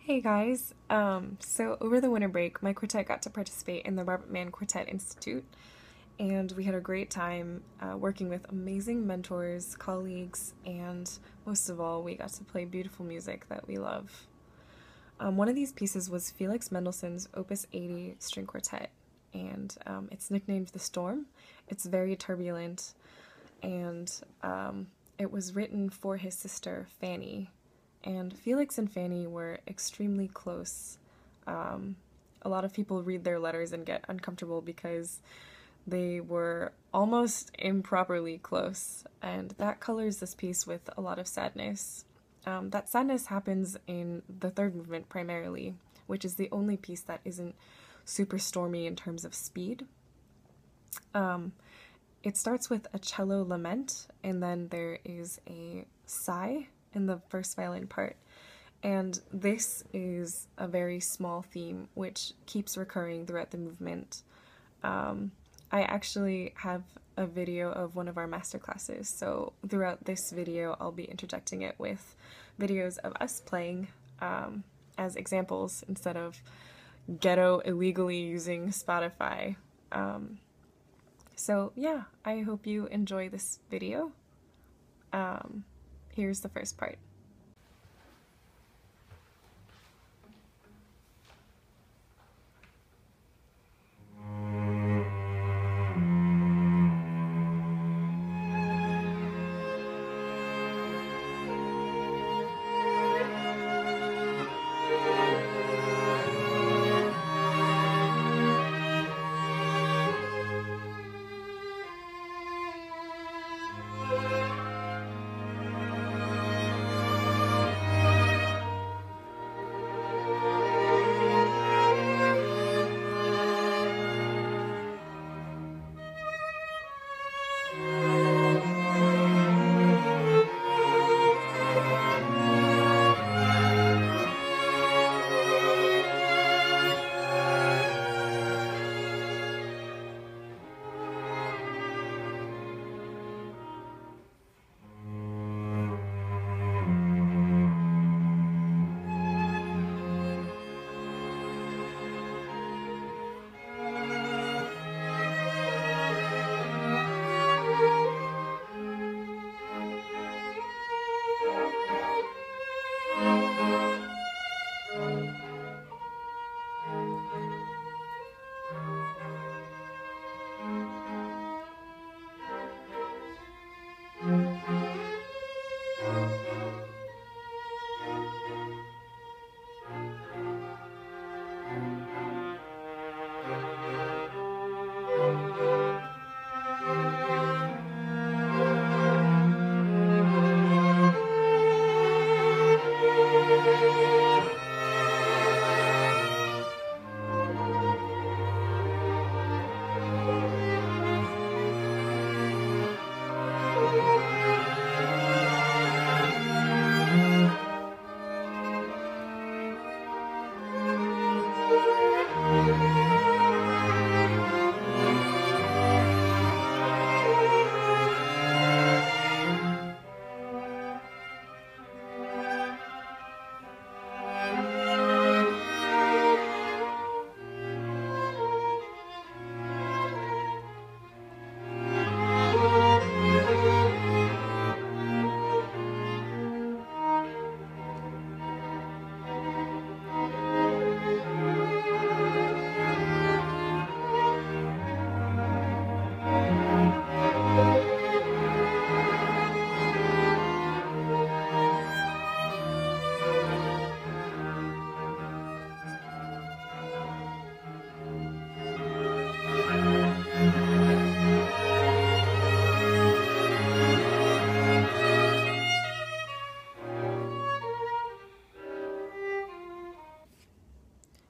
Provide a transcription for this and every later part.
Hey guys, so over the winter break, my quartet got to participate in the Robert Mann Quartet Institute, and we had a great time working with amazing mentors, colleagues, and most of all, we got to play beautiful music that we love. One of these pieces was Felix Mendelssohn's Opus 80 string quartet, and it's nicknamed The Storm. It's very turbulent, and it was written for his sister Fanny. And Felix and Fanny were extremely close. A lot of people read their letters and get uncomfortable because they were almost improperly close, and that colors this piece with a lot of sadness. That sadness happens in the third movement primarily, which is the only piece that isn't super stormy in terms of speed. It starts with a cello lament, and then there is a sigh in the first violin part. And this is a very small theme which keeps recurring throughout the movement. I actually have a video of one of our master classes, so throughout this video I'll be interjecting it with videos of us playing as examples instead of ghetto illegally using Spotify. So yeah, I hope you enjoy this video. Here's the first part.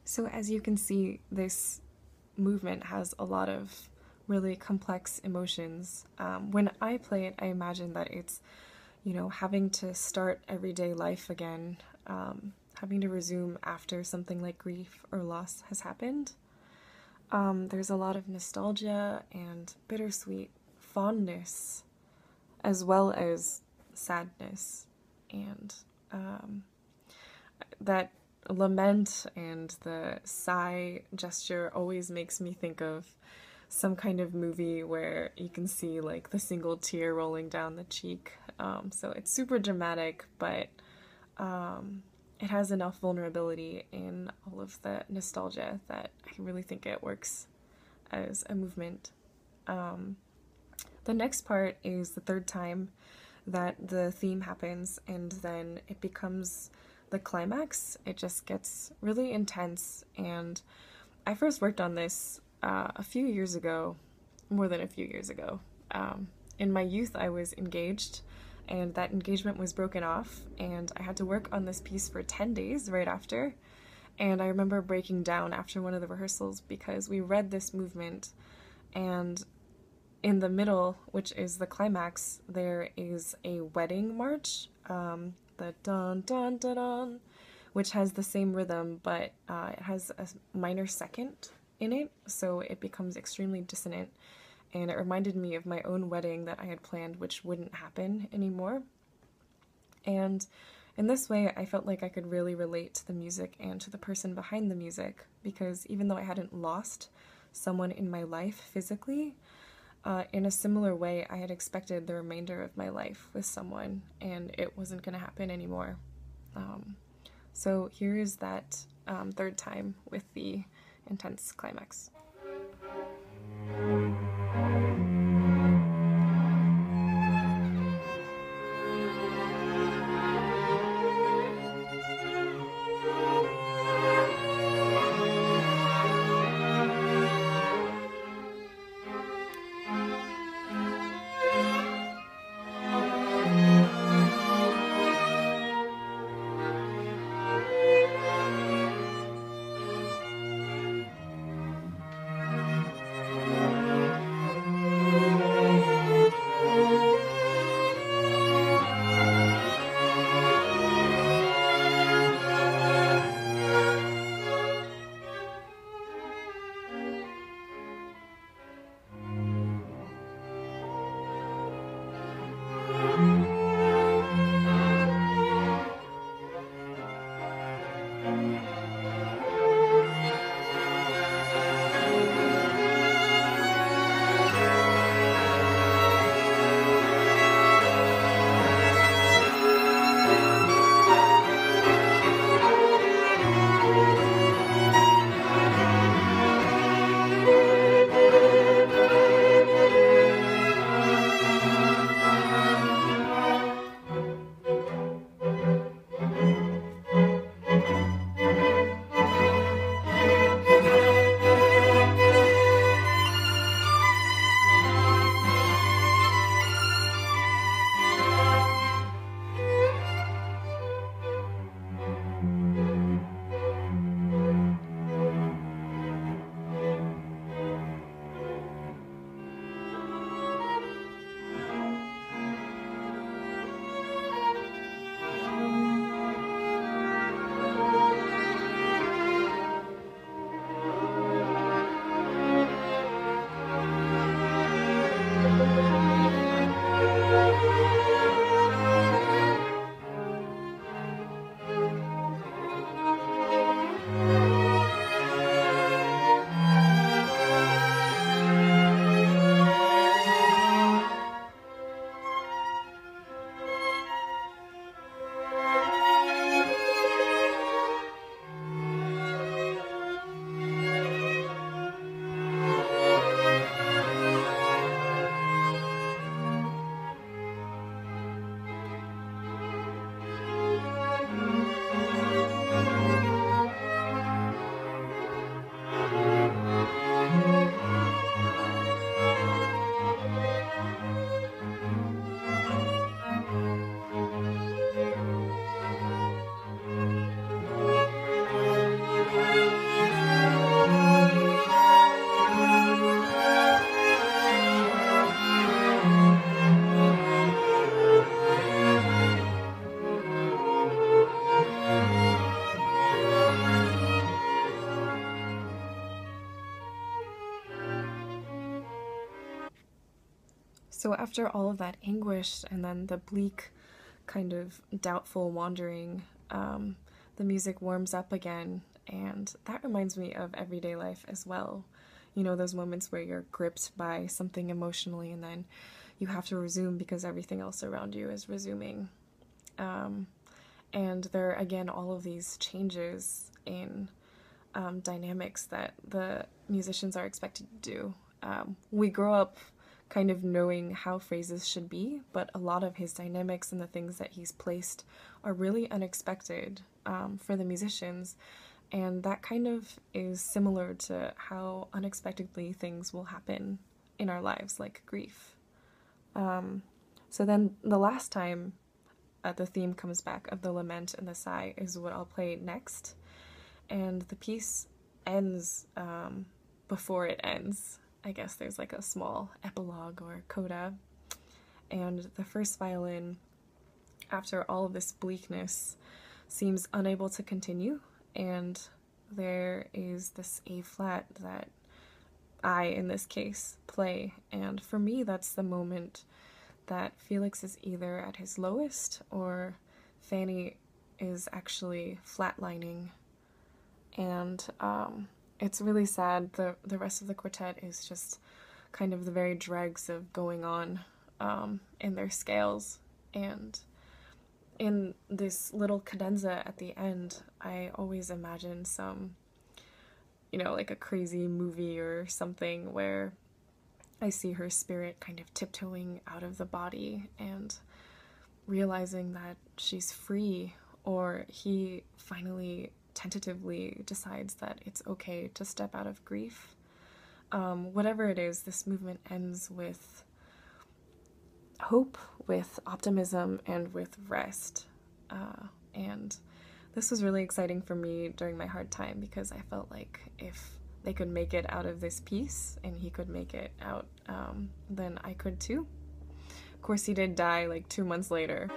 So as you can see, this movement has a lot of really complex emotions. When I play it, I imagine that it's, having to start everyday life again, having to resume after something like grief or loss has happened. There's a lot of nostalgia and bittersweet fondness, as well as sadness, and that lament and the sigh gesture always makes me think of some kind of movie where you can see like the single tear rolling down the cheek. So it's super dramatic, but it has enough vulnerability in all of the nostalgia that I really think it works as a movement. The next part is the third time that the theme happens, and then it becomes the climax. It just gets really intense, and I first worked on this a few years ago, more than a few years ago. In my youth, I was engaged, and that engagement was broken off, and I had to work on this piece for 10 days right after. And I remember breaking down after one of the rehearsals because we read this movement, and in the middle, which is the climax, there is a wedding march, the dun dun dun dun, which has the same rhythm, but it has a minor second in it, so it becomes extremely dissonant. And it reminded me of my own wedding that I had planned, which wouldn't happen anymore. And in this way, I felt like I could really relate to the music and to the person behind the music, because even though I hadn't lost someone in my life physically, in a similar way, I had expected the remainder of my life with someone, and it wasn't going to happen anymore. So here is that third time with the intense climax. So after all of that anguish and then the bleak, kind of doubtful wandering, the music warms up again, and that reminds me of everyday life as well. You know, those moments where you're gripped by something emotionally and then you have to resume because everything else around you is resuming. And there are, again, all of these changes in dynamics that the musicians are expected to do. We grow up kind of knowing how phrases should be, but a lot of his dynamics and the things that he's placed are really unexpected for the musicians, and that kind of is similar to how unexpectedly things will happen in our lives, like grief. So then the last time the theme comes back of the lament and the sigh is what I'll play next, and the piece ends before it ends. I guess there's like a small epilogue or coda, and the first violin, after all of this bleakness, seems unable to continue, and there is this A flat that I, in this case, play, and for me that's the moment that Felix is either at his lowest or Fanny is actually flatlining, and it's really sad. The rest of the quartet is just kind of the very dregs of going on in their scales, and in this little cadenza at the end, I always imagine some, you know, like a crazy movie or something where I see her spirit kind of tiptoeing out of the body and realizing that she's free, or he finally tentatively decides that it's okay to step out of grief. Whatever it is, this movement ends with hope, with optimism, and with rest. And this was really exciting for me during my hard time, because I felt like if they could make it out of this piece and he could make it out, then I could too. Of course, he did die like 2 months later.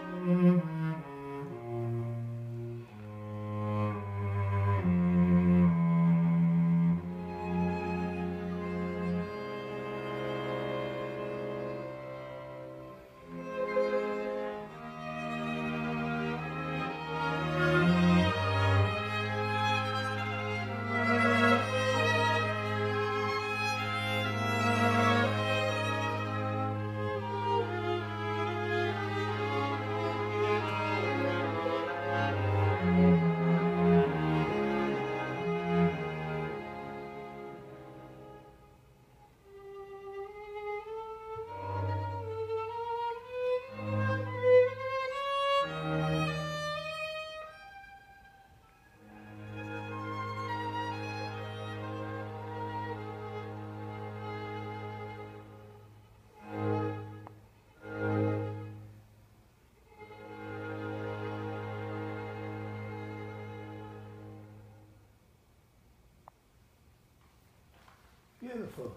Beautiful.